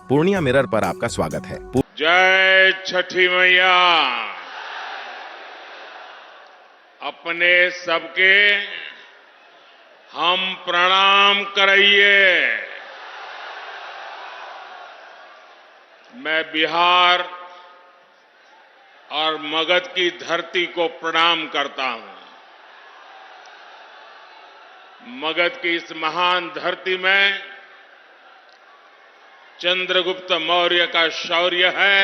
Purnia mirror पर आपका स्वागत है। जय छठी मैया। अपने सबके हम प्रणाम करिए। मैं बिहार और मगध की धरती को प्रणाम करता हूं। मगध की इस महान धरती में चंद्रगुप्त मौर्य का शौर्य है,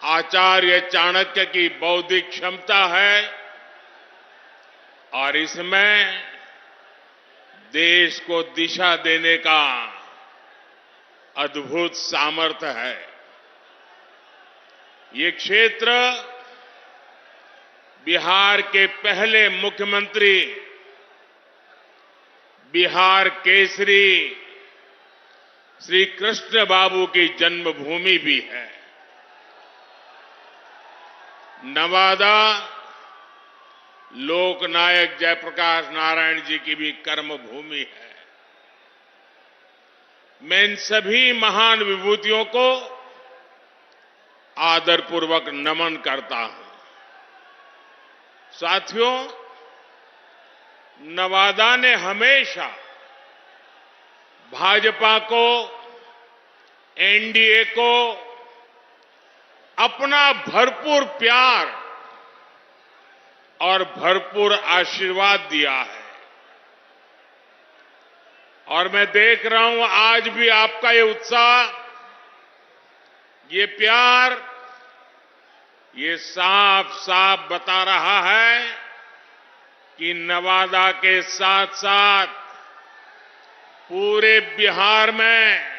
आचार्य चाणक्य की बौद्धिक क्षमता है और इसमें देश को दिशा देने का अद्भुत सामर्थ्य है। ये क्षेत्र बिहार के पहले मुख्यमंत्री, बिहार केसरी श्री कृष्ण बाबू की जन्मभूमि भी है। नवादा लोकनायक जयप्रकाश नारायण जी की भी कर्मभूमि है। मैं इन सभी महान विभूतियों को आदरपूर्वक नमन करता हूं। साथियों, नवादा ने हमेशा भाजपा को, एनडीए को अपना भरपूर प्यार और भरपूर आशीर्वाद दिया है और मैं देख रहा हूं आज भी आपका ये उत्साह, ये प्यार, ये साफ साफ बता रहा है कि नवादा के साथ साथ पूरे बिहार में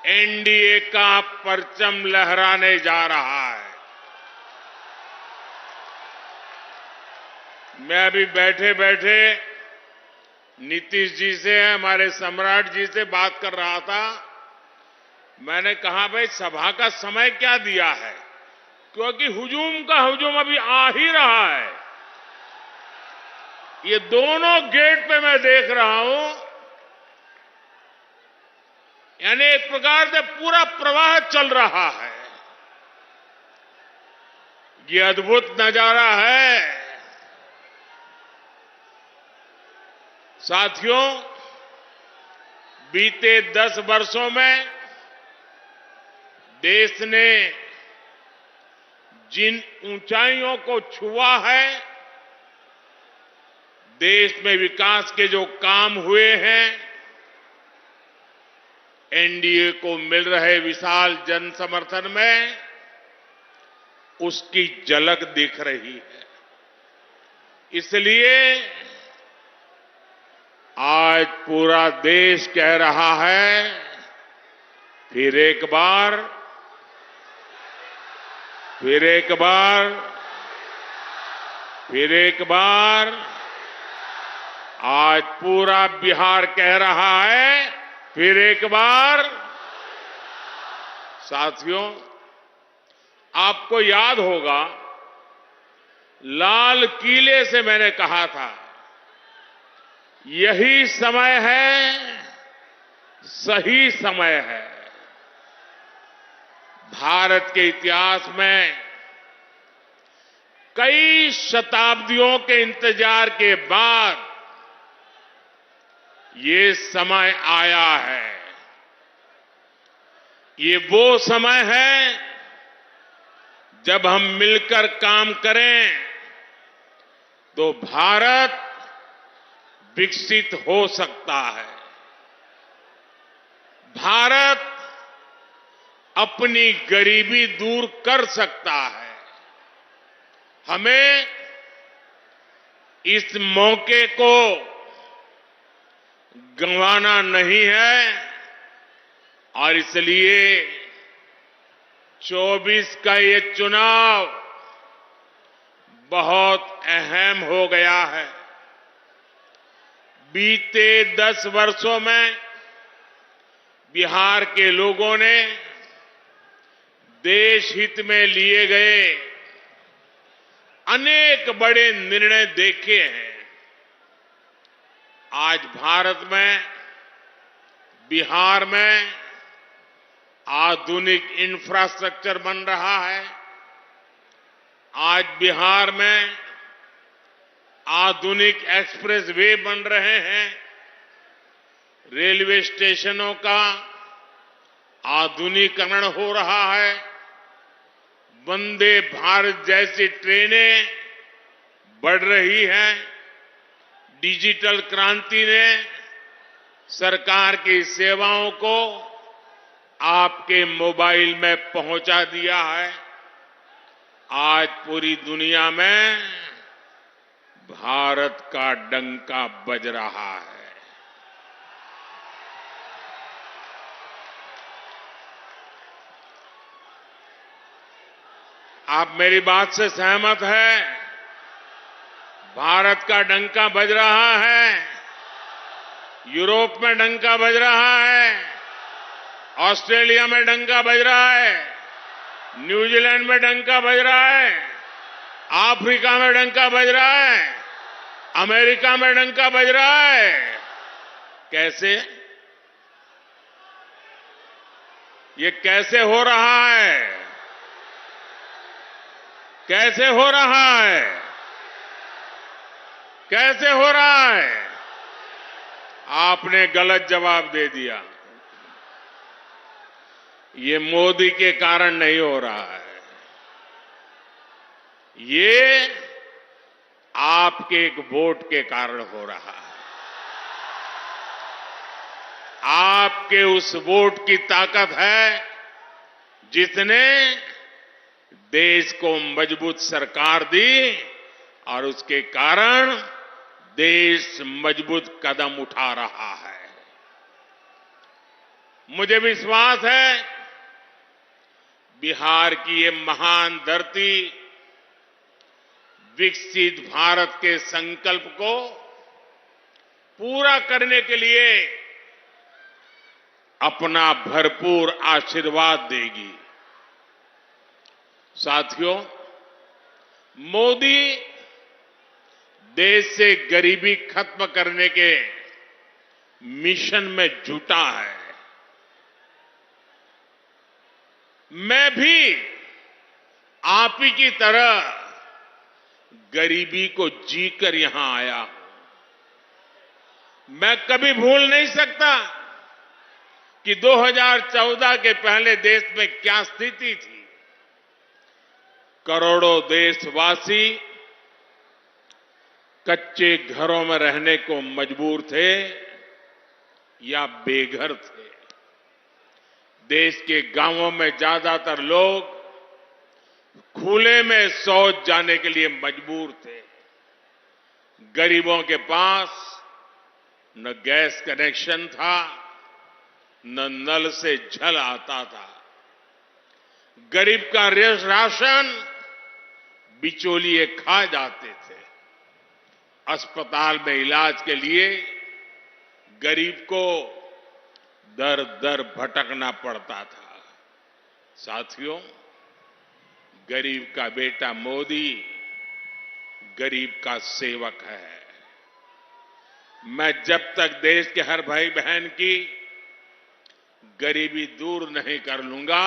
एनडीए का परचम लहराने जा रहा है। मैं अभी बैठे बैठे नीतीश जी से, हमारे सम्राट जी से बात कर रहा था। मैंने कहा, भाई सभा का समय क्या दिया है, क्योंकि हुजूम का हुजूम अभी आ ही रहा है। ये दोनों गेट पे मैं देख रहा हूं, यानी एक प्रकार से पूरा प्रवाह चल रहा है। ये अद्भुत नजारा है। साथियों, बीते 10 वर्षों में देश ने जिन ऊंचाइयों को छुआ है, देश में विकास के जो काम हुए हैं, एनडीए को मिल रहे विशाल जन समर्थन में उसकी झलक दिख रही है। इसलिए आज पूरा देश कह रहा है, फिर एक बार, फिर एक बार, फिर एक बार, आज पूरा बिहार कह रहा है, फिर एक बार। साथियों, आपको याद होगा, लाल किले से मैंने कहा था, यही समय है, सही समय है। भारत के इतिहास में कई शताब्दियों के इंतजार के बाद ये समय आया है। ये वो समय है जब हम मिलकर काम करें तो भारत विकसित हो सकता है। भारत अपनी गरीबी दूर कर सकता है। हमें इस मौके को गंवाना नहीं है और इसलिए 24 का ये चुनाव बहुत अहम हो गया है। बीते 10 वर्षों में बिहार के लोगों ने देश हित में लिए गए अनेक बड़े निर्णय देखे हैं। आज भारत में बिहार में आधुनिक इंफ्रास्ट्रक्चर बन रहा है। आज बिहार में आधुनिक एक्सप्रेस वे बन रहे हैं। रेलवे स्टेशनों का आधुनिकीकरण हो रहा है। वंदे भारत जैसी ट्रेनें बढ़ रही हैं। डिजिटल क्रांति ने सरकार की सेवाओं को आपके मोबाइल में पहुंचा दिया है। आज पूरी दुनिया में भारत का डंका बज रहा है। आप मेरी बात से सहमत हैं? भारत का डंका बज रहा है। यूरोप में डंका बज रहा है। ऑस्ट्रेलिया में डंका बज रहा है। न्यूजीलैंड में डंका बज रहा है। अफ्रीका में डंका बज रहा है। अमेरिका में डंका बज रहा है। कैसे? ये कैसे हो रहा है? कैसे हो रहा है? कैसे हो रहा है? आपने गलत जवाब दे दिया। ये मोदी के कारण नहीं हो रहा है। ये आपके एक वोट के कारण हो रहा है। आपके उस वोट की ताकत है जिसने देश को मजबूत सरकार दी और उसके कारण देश मजबूत कदम उठा रहा है। मुझे विश्वास है बिहार की ये महान धरती विकसित भारत के संकल्प को पूरा करने के लिए अपना भरपूर आशीर्वाद देगी। साथियों, मोदी देश से गरीबी खत्म करने के मिशन में जुटा है। मैं भी आप ही की तरह गरीबी को जीकर यहां आया हूं। मैं कभी भूल नहीं सकता कि 2014 के पहले देश में क्या स्थिति थी। करोड़ों देशवासी कच्चे घरों में रहने को मजबूर थे या बेघर थे। देश के गांवों में ज्यादातर लोग खुले में शौच जाने के लिए मजबूर थे। गरीबों के पास न गैस कनेक्शन था, न नल से जल आता था। गरीब का राशन बिचौलिए खा जाते थे। अस्पताल में इलाज के लिए गरीब को दर दर भटकना पड़ता था। साथियों, गरीब का बेटा मोदी गरीब का सेवक है। मैं जब तक देश के हर भाई बहन की गरीबी दूर नहीं कर लूंगा,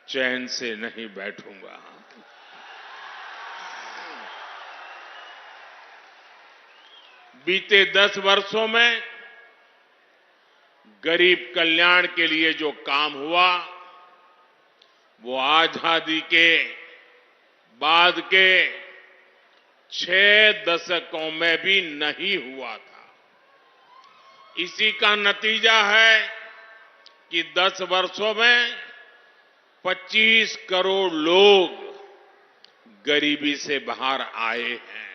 चैन से नहीं बैठूंगा। बीते 10 वर्षों में गरीब कल्याण के लिए जो काम हुआ वो आजादी के बाद के 6 दशकों में भी नहीं हुआ था। इसी का नतीजा है कि 10 वर्षों में 25 करोड़ लोग गरीबी से बाहर आए हैं।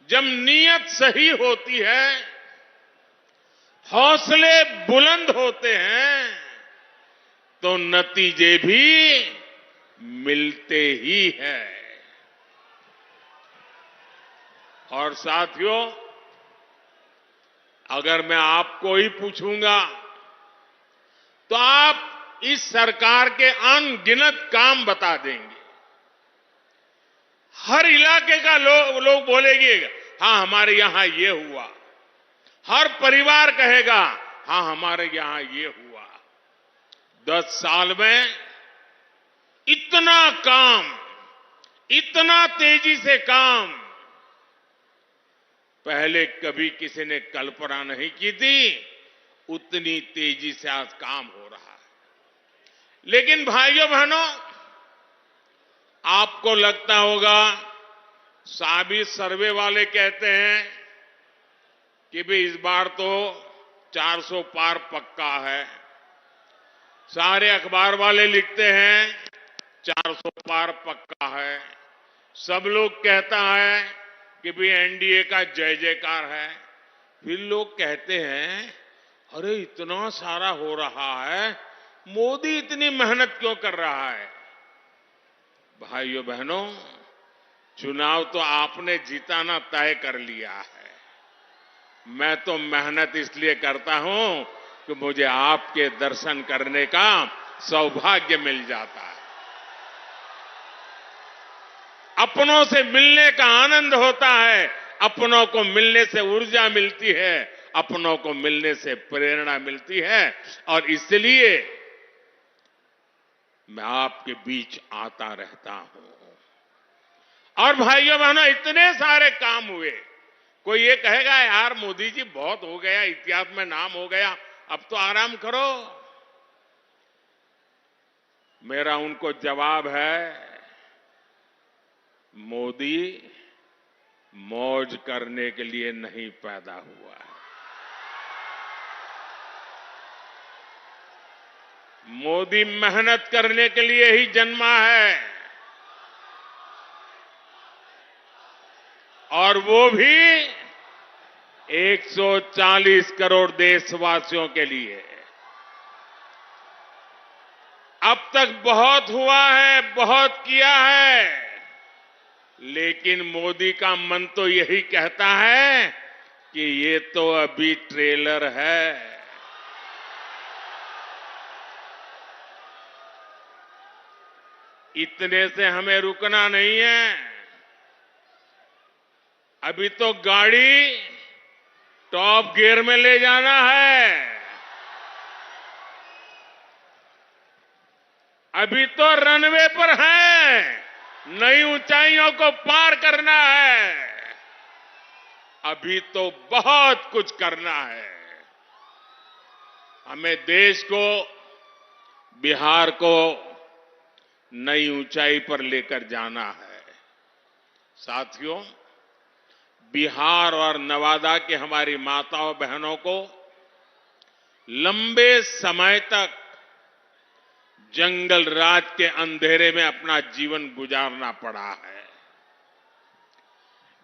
जब नीयत सही होती है, हौसले बुलंद होते हैं, तो नतीजे भी मिलते ही हैं। और साथियों, अगर मैं आपको ही पूछूंगा तो आप इस सरकार के अनगिनत काम बता देंगे। हर इलाके का लोग बोलेंगे, हां हमारे यहां ये हुआ, हर परिवार कहेगा, हाँ हमारे यहां ये हुआ। 10 साल में इतना काम, इतना तेजी से काम पहले कभी किसी ने कल्पना नहीं की थी। उतनी तेजी से आज काम हो रहा है। लेकिन भाइयों बहनों, आपको लगता होगा, साबी सर्वे वाले कहते हैं कि भाई इस बार तो 400 पार पक्का है। सारे अखबार वाले लिखते हैं 400 पार पक्का है। सब लोग कहता है कि भाई एनडीए का जय जयकार है। फिर लोग कहते हैं, अरे इतना सारा हो रहा है, मोदी इतनी मेहनत क्यों कर रहा है? भाइयों बहनों, चुनाव तो आपने जिताना तय कर लिया है। मैं तो मेहनत इसलिए करता हूं कि मुझे आपके दर्शन करने का सौभाग्य मिल जाता है। अपनों से मिलने का आनंद होता है, अपनों को मिलने से ऊर्जा मिलती है, अपनों को मिलने से प्रेरणा मिलती है, और इसलिए मैं आपके बीच आता रहता हूं। और भाइयों बहनों, इतने सारे काम हुए। कोई ये कहेगा, यार मोदी जी बहुत हो गया, इतिहास में नाम हो गया, अब तो आराम करो। मेरा उनको जवाब है, मोदी मौज करने के लिए नहीं पैदा हुआ है। मोदी मेहनत करने के लिए ही जन्मा है, और वो भी 140 करोड़ देशवासियों के लिए। अब तक बहुत हुआ है, बहुत किया है, लेकिन मोदी का मन तो यही कहता है कि ये तो अभी ट्रेलर है। इतने से हमें रुकना नहीं है। अभी तो गाड़ी टॉप गियर में ले जाना है। अभी तो रनवे पर है, नई ऊंचाइयों को पार करना है। अभी तो बहुत कुछ करना है। हमें देश को, बिहार को नई ऊंचाई पर लेकर जाना है। साथियों, बिहार और नवादा के हमारी माताओं बहनों को लंबे समय तक जंगल राज के अंधेरे में अपना जीवन गुजारना पड़ा है।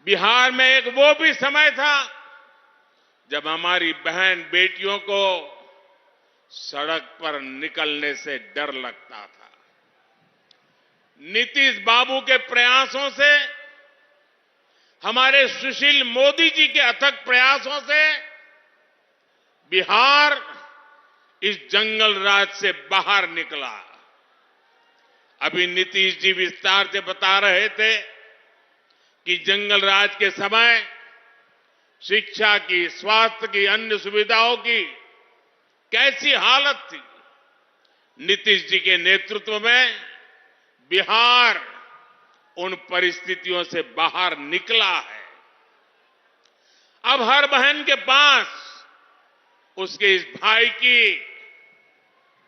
बिहार में एक वो भी समय था जब हमारी बहन बेटियों को सड़क पर निकलने से डर लगता था। नीतीश बाबू के प्रयासों से, हमारे सुशील मोदी जी के अथक प्रयासों से बिहार इस जंगल राज से बाहर निकला। अभी नीतीश जी विस्तार से बता रहे थे कि जंगल राज के समय शिक्षा की, स्वास्थ्य की, अन्य सुविधाओं की कैसी हालत थी। नीतीश जी के नेतृत्व में बिहार उन परिस्थितियों से बाहर निकला है। अब हर बहन के पास उसके इस भाई की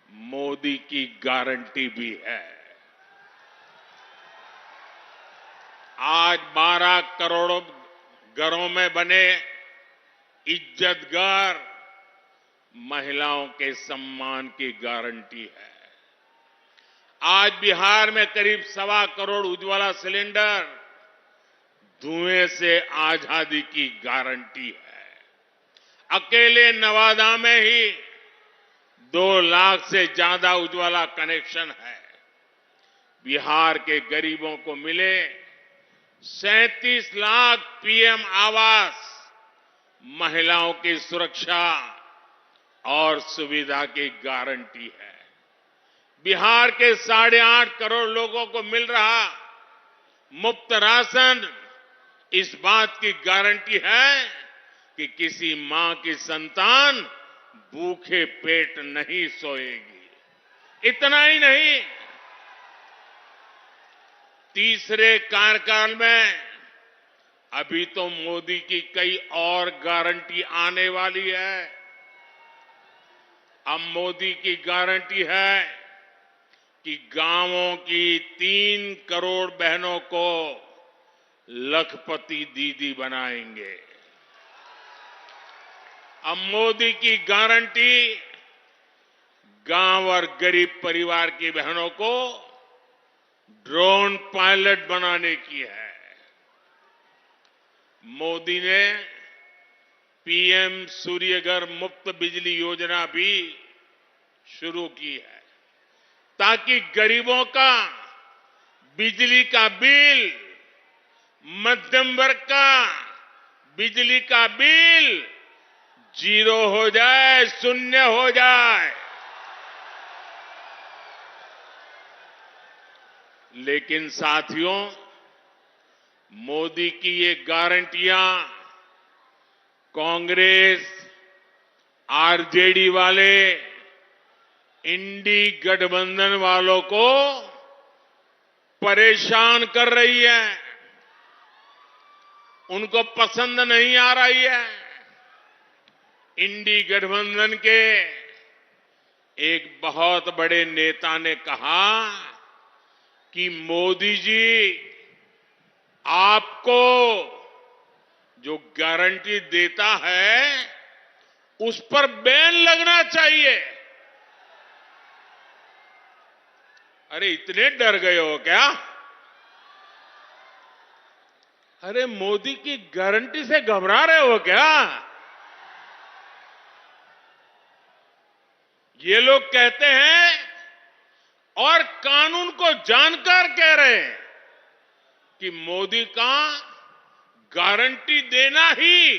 मोदी की गारंटी भी है। आज 12 करोड़ घरों में बने इज्जतघर महिलाओं के सम्मान की गारंटी है। आज बिहार में करीब 1.25 करोड़ उज्ज्वला सिलेंडर धुएं से आजादी की गारंटी है। अकेले नवादा में ही 2 लाख से ज्यादा उज्ज्वला कनेक्शन है। बिहार के गरीबों को मिले 37 लाख पीएम आवास, महिलाओं की सुरक्षा और सुविधा की गारंटी है। बिहार के 8.5 करोड़ लोगों को मिल रहा मुफ्त राशन इस बात की गारंटी है कि किसी मां की संतान भूखे पेट नहीं सोएगी। इतना ही नहीं, तीसरे कार्यकाल में अभी तो मोदी की कई और गारंटी आने वाली है। अब मोदी की गारंटी है कि गांवों की 3 करोड़ बहनों को लखपति दीदी बनाएंगे। अब मोदी की गारंटी गांव और गरीब परिवार की बहनों को ड्रोन पायलट बनाने की है। मोदी ने पीएम सूर्यघर मुफ्त बिजली योजना भी शुरू की है, ताकि गरीबों का बिजली का बिल, मध्यम वर्ग का बिजली का बिल 0 हो जाए, शून्य हो जाए। लेकिन साथियों, मोदी की ये गारंटियां कांग्रेस, आरजेडी वाले, इंडी गठबंधन वालों को परेशान कर रही है, उनको पसंद नहीं आ रही है। इंडी गठबंधन के एक बहुत बड़े नेता ने कहा कि मोदी जी, आपको जो गारंटी देता है उस पर बैन लगना चाहिए। अरे इतने डर गए हो क्या? अरे मोदी की गारंटी से घबरा रहे हो क्या? ये लोग कहते हैं और कानून को जानकर कह रहे हैं कि मोदी का गारंटी देना ही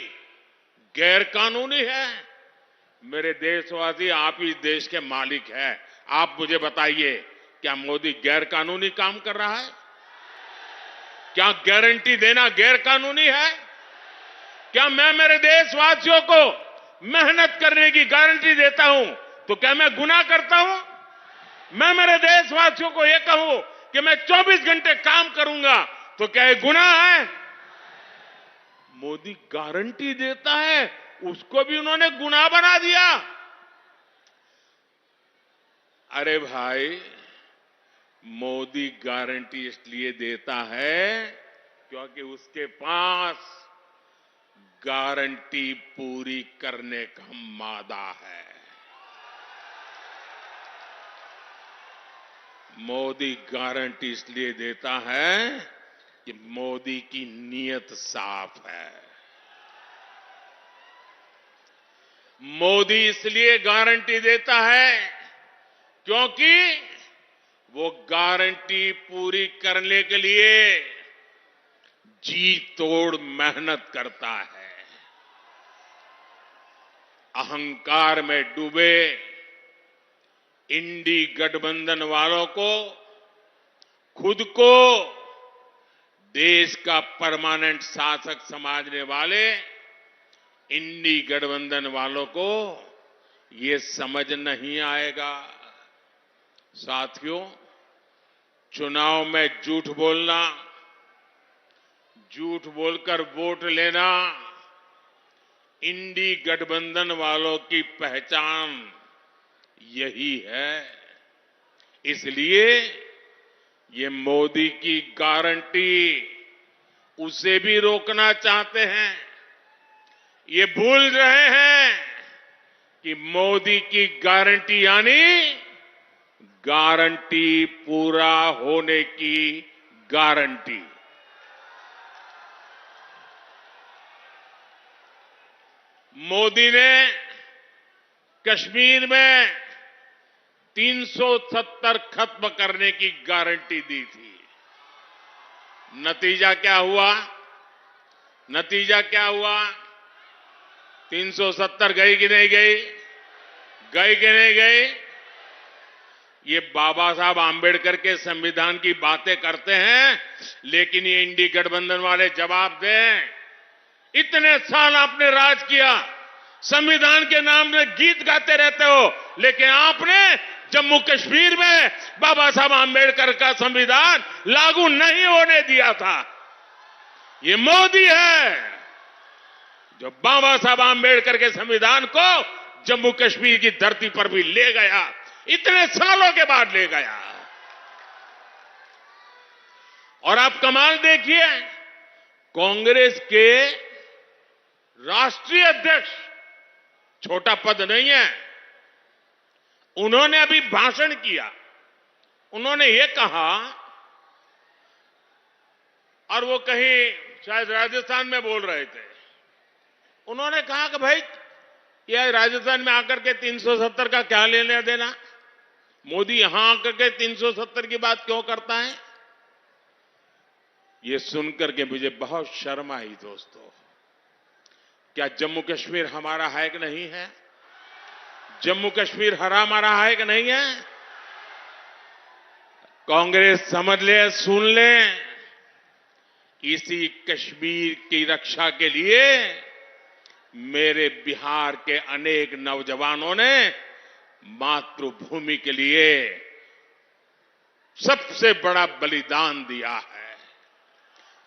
गैर कानूनी है। मेरे देशवासी, आप ही देश के मालिक हैं, आप मुझे बताइए, क्या मोदी गैर कानूनी काम कर रहा है? क्या गारंटी देना गैर कानूनी है? क्या मैं मेरे देशवासियों को मेहनत करने की गारंटी देता हूं तो क्या मैं गुनाह करता हूं? मैं मेरे देशवासियों को यह कहूं कि मैं 24 घंटे काम करूंगा तो क्या ये गुनाह है? मोदी गारंटी देता है, उसको भी उन्होंने गुनाह बना दिया। अरे भाई, मोदी गारंटी इसलिए देता है क्योंकि उसके पास गारंटी पूरी करने का मादा है। मोदी गारंटी इसलिए देता है कि मोदी की नीयत साफ है। मोदी इसलिए गारंटी देता है क्योंकि वो गारंटी पूरी करने के लिए जी तोड़ मेहनत करता है। अहंकार में डूबे इंडी गठबंधन वालों को खुद को देश का परमानेंट शासक समझने वाले इंडी गठबंधन वालों को ये समझ नहीं आएगा। साथियों, चुनाव में झूठ बोलना, झूठ बोलकर वोट लेना इंडी गठबंधन वालों की पहचान यही है। इसलिए ये मोदी की गारंटी उसे भी रोकना चाहते हैं। ये भूल रहे हैं कि मोदी की गारंटी यानी गारंटी पूरा होने की गारंटी। मोदी ने कश्मीर में 370 खत्म करने की गारंटी दी थी। नतीजा क्या हुआ? नतीजा क्या हुआ? 370 गई कि नहीं गई? गई कि नहीं गई? ये बाबा साहब आंबेडकर के संविधान की बातें करते हैं, लेकिन ये इंडी गठबंधन वाले जवाब दें, इतने साल आपने राज किया, संविधान के नाम में गीत गाते रहते हो, लेकिन आपने जम्मू कश्मीर में बाबा साहब आंबेडकर का संविधान लागू नहीं होने दिया था। ये मोदी है जो बाबा साहब आंबेडकर के संविधान को जम्मू कश्मीर की धरती पर भी ले गया, इतने सालों के बाद ले गया। और आप कमाल देखिए, कांग्रेस के राष्ट्रीय अध्यक्ष, छोटा पद नहीं है, उन्होंने अभी भाषण किया। उन्होंने ये कहा, और वो कहीं शायद राजस्थान में बोल रहे थे, उन्होंने कहा कि भाई ये राजस्थान में आकर के 370 का क्या लेना देना, मोदी यहां आकर के 370 की बात क्यों करता है। ये सुनकर के मुझे बहुत शर्म आई दोस्तों। क्या जम्मू कश्मीर हमारा है कि नहीं है? जम्मू कश्मीर हमारा है कि नहीं है? कांग्रेस समझ ले, सुन ले, इसी कश्मीर की रक्षा के लिए मेरे बिहार के अनेक नौजवानों ने मातृभूमि के लिए सबसे बड़ा बलिदान दिया है।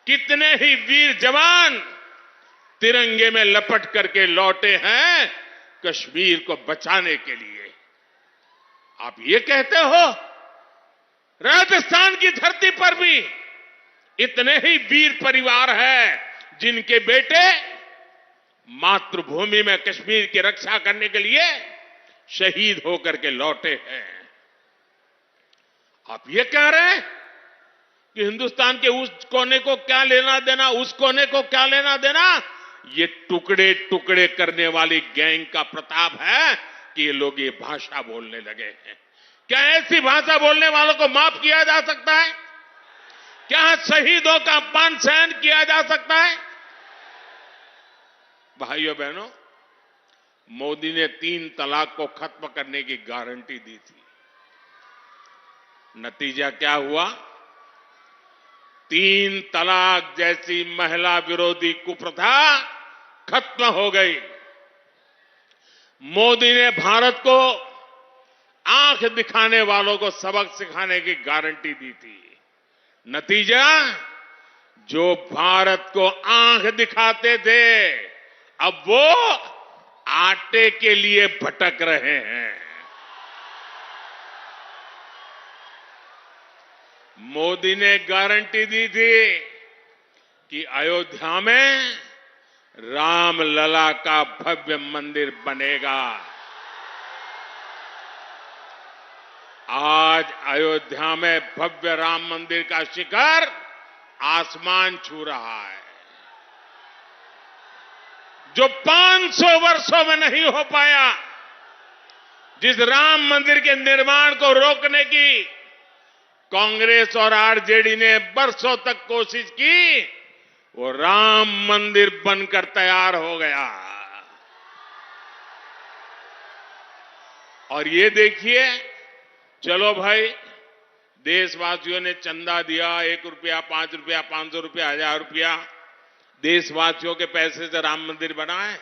कितने ही वीर जवान तिरंगे में लपट करके लौटे हैं कश्मीर को बचाने के लिए। आप ये कहते हो राजस्थान की धरती पर भी इतने ही वीर परिवार हैं जिनके बेटे मातृभूमि में कश्मीर की रक्षा करने के लिए शहीद होकर के लौटे हैं। आप ये कह रहे हैं कि हिंदुस्तान के उस कोने को क्या लेना देना, उस कोने को क्या लेना देना। ये टुकड़े टुकड़े करने वाली गैंग का प्रताप है कि ये लोग ये भाषा बोलने लगे हैं। क्या ऐसी भाषा बोलने वालों को माफ किया जा सकता है? क्या शहीदों का अपमान सहन किया जा सकता है? भाइयों बहनों, मोदी ने 3 तलाक को खत्म करने की गारंटी दी थी। नतीजा क्या हुआ? 3 तलाक जैसी महिला विरोधी कुप्रथा खत्म हो गई। मोदी ने भारत को आंख दिखाने वालों को सबक सिखाने की गारंटी दी थी। नतीजा, जो भारत को आंख दिखाते थे अब वो आटे के लिए भटक रहे हैं। मोदी ने गारंटी दी थी कि अयोध्या में रामलला का भव्य मंदिर बनेगा। आज अयोध्या में भव्य राम मंदिर का शिखर आसमान छू रहा है। जो 500 वर्षों में नहीं हो पाया, जिस राम मंदिर के निर्माण को रोकने की कांग्रेस और आरजेडी ने बरसों तक कोशिश की, वो राम मंदिर बनकर तैयार हो गया। और ये देखिए, चलो भाई, देशवासियों ने चंदा दिया, 1 रुपया, 5 रुपया, 500 रुपया, 1000 रुपया, देशवासियों के पैसे से राम मंदिर बना है।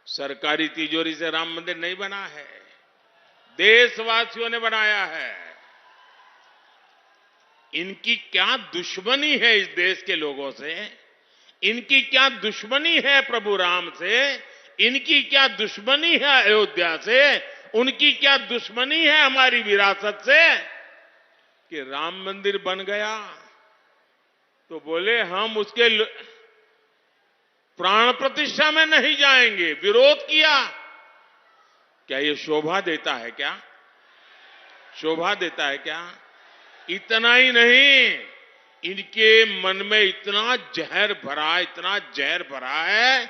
सरकारी तिजोरी से राम मंदिर नहीं बना है, देशवासियों ने बनाया है। इनकी क्या दुश्मनी है इस देश के लोगों से? इनकी क्या दुश्मनी है प्रभु राम से? इनकी क्या दुश्मनी है अयोध्या से? उनकी क्या दुश्मनी है हमारी विरासत से कि राम मंदिर बन गया तो बोले हम उसके प्राण प्रतिष्ठा में नहीं जाएंगे, विरोध किया। क्या ये शोभा देता है क्या? शोभा देता है क्या? इतना ही नहीं, इनके मन में इतना जहर भरा है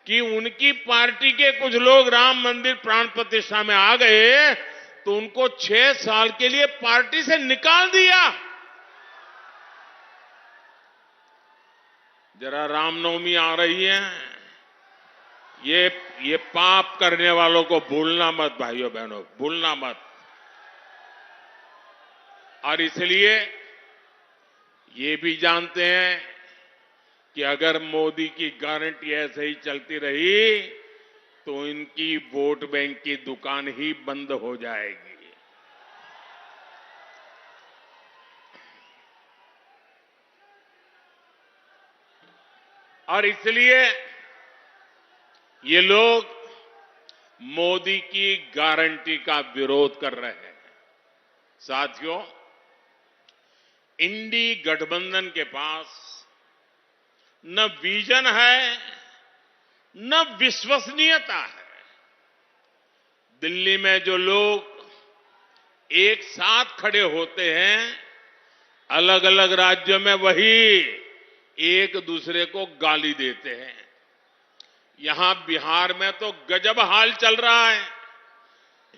कि उनकी पार्टी के कुछ लोग राम मंदिर प्राण प्रतिष्ठा में आ गए तो उनको 6 साल के लिए पार्टी से निकाल दिया। जरा रामनवमी आ रही है, ये पाप करने वालों को भूलना मत भाइयों बहनों, भूलना मत। और इसलिए ये भी जानते हैं कि अगर मोदी की गारंटी ऐसे ही चलती रही तो इनकी वोट बैंक की दुकान ही बंद हो जाएगी। और इसलिए ये लोग मोदी की गारंटी का विरोध कर रहे हैं। साथियों, इंडी गठबंधन के पास न विजन है न विश्वसनीयता है। दिल्ली में जो लोग एक साथ खड़े होते हैं, अलग अलग राज्यों में वही एक दूसरे को गाली देते हैं। यहां बिहार में तो गजब हाल चल रहा है।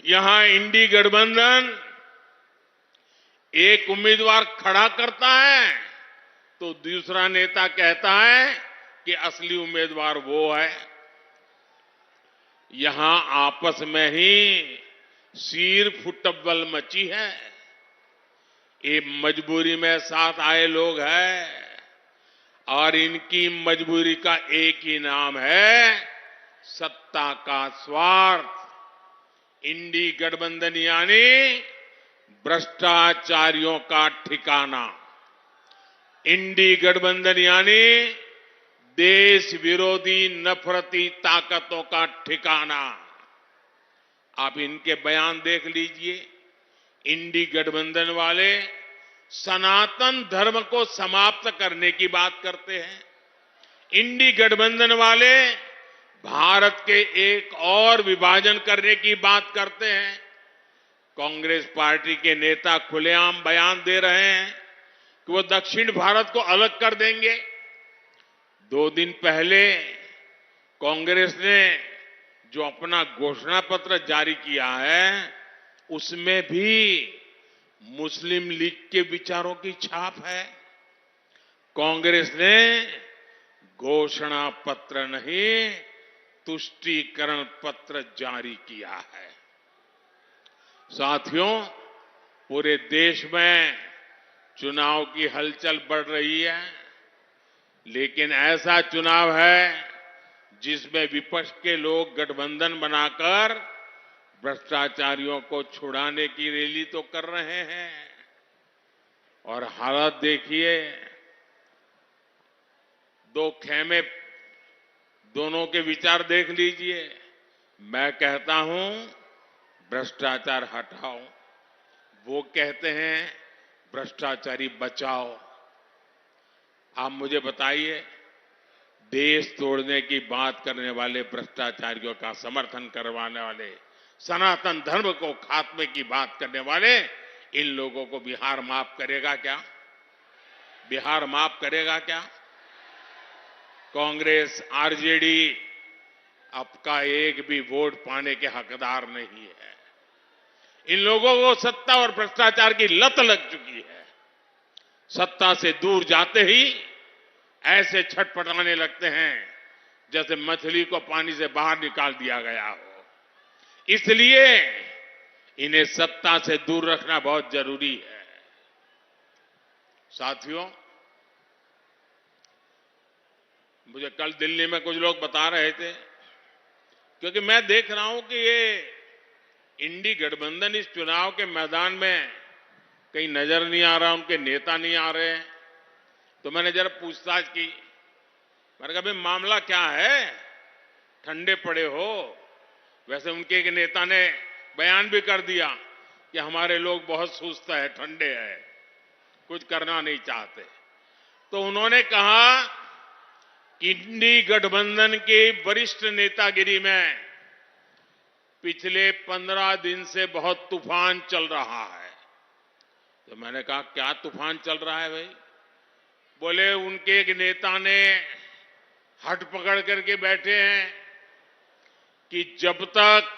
यहां इंडी गठबंधन एक उम्मीदवार खड़ा करता है तो दूसरा नेता कहता है कि असली उम्मीदवार वो है। यहां आपस में ही सिर फुटबल मची है। ये मजबूरी में साथ आए लोग हैं और इनकी मजबूरी का एक ही नाम है सत्ता का स्वार्थ। इंडी गठबंधन यानी भ्रष्टाचारियों का ठिकाना। इंडी गठबंधन यानी देश विरोधी नफरती ताकतों का ठिकाना। आप इनके बयान देख लीजिए। इंडी गठबंधन वाले सनातन धर्म को समाप्त करने की बात करते हैं। इंडी गठबंधन वाले भारत के एक और विभाजन करने की बात करते हैं। कांग्रेस पार्टी के नेता खुलेआम बयान दे रहे हैं कि वो दक्षिण भारत को अलग कर देंगे। 2 दिन पहले कांग्रेस ने जो अपना घोषणा पत्र जारी किया है उसमें भी मुस्लिम लीग के विचारों की छाप है। कांग्रेस ने घोषणा पत्र नहीं, तुष्टीकरण पत्र जारी किया है। साथियों, पूरे देश में चुनाव की हलचल बढ़ रही है, लेकिन ऐसा चुनाव है जिसमें विपक्ष के लोग गठबंधन बनाकर भ्रष्टाचारियों को छुड़ाने की रैली तो कर रहे हैं। और हालत देखिए, 2 खेमे, दोनों के विचार देख लीजिए। मैं कहता हूं भ्रष्टाचार हटाओ, वो कहते हैं भ्रष्टाचारी बचाओ। आप मुझे बताइए, देश तोड़ने की बात करने वाले भ्रष्टाचारियों का समर्थन करवाने वाले, सनातन धर्म को खात्मे की बात करने वाले इन लोगों को बिहार माफ करेगा क्या? बिहार माफ करेगा क्या? कांग्रेस, आरजेडी आपका एक भी वोट पाने के हकदार नहीं है। इन लोगों को सत्ता और भ्रष्टाचार की लत लग चुकी है। सत्ता से दूर जाते ही ऐसे छटपटाने लगते हैं जैसे मछली को पानी से बाहर निकाल दिया गया हो। इसलिए इन्हें सत्ता से दूर रखना बहुत जरूरी है। साथियों, मुझे कल दिल्ली में कुछ लोग बता रहे थे, क्योंकि मैं देख रहा हूं कि ये इंडी गठबंधन इस चुनाव के मैदान में कहीं नजर नहीं आ रहा, उनके नेता नहीं आ रहे हैं। तो मैंने जरा पूछताछ की। मैंने कहा, भाई मामला क्या है? ठंडे पड़े हो? वैसे उनके एक नेता ने बयान भी कर दिया कि हमारे लोग बहुत सुस्त है, ठंडे है, कुछ करना नहीं चाहते। तो उन्होंने कहा कि इंडी गठबंधन के वरिष्ठ नेतागिरी में पिछले 15 दिन से बहुत तूफान चल रहा है। तो मैंने कहा, क्या तूफान चल रहा है भाई? बोले उनके एक नेता ने हट पकड़ करके बैठे हैं कि जब तक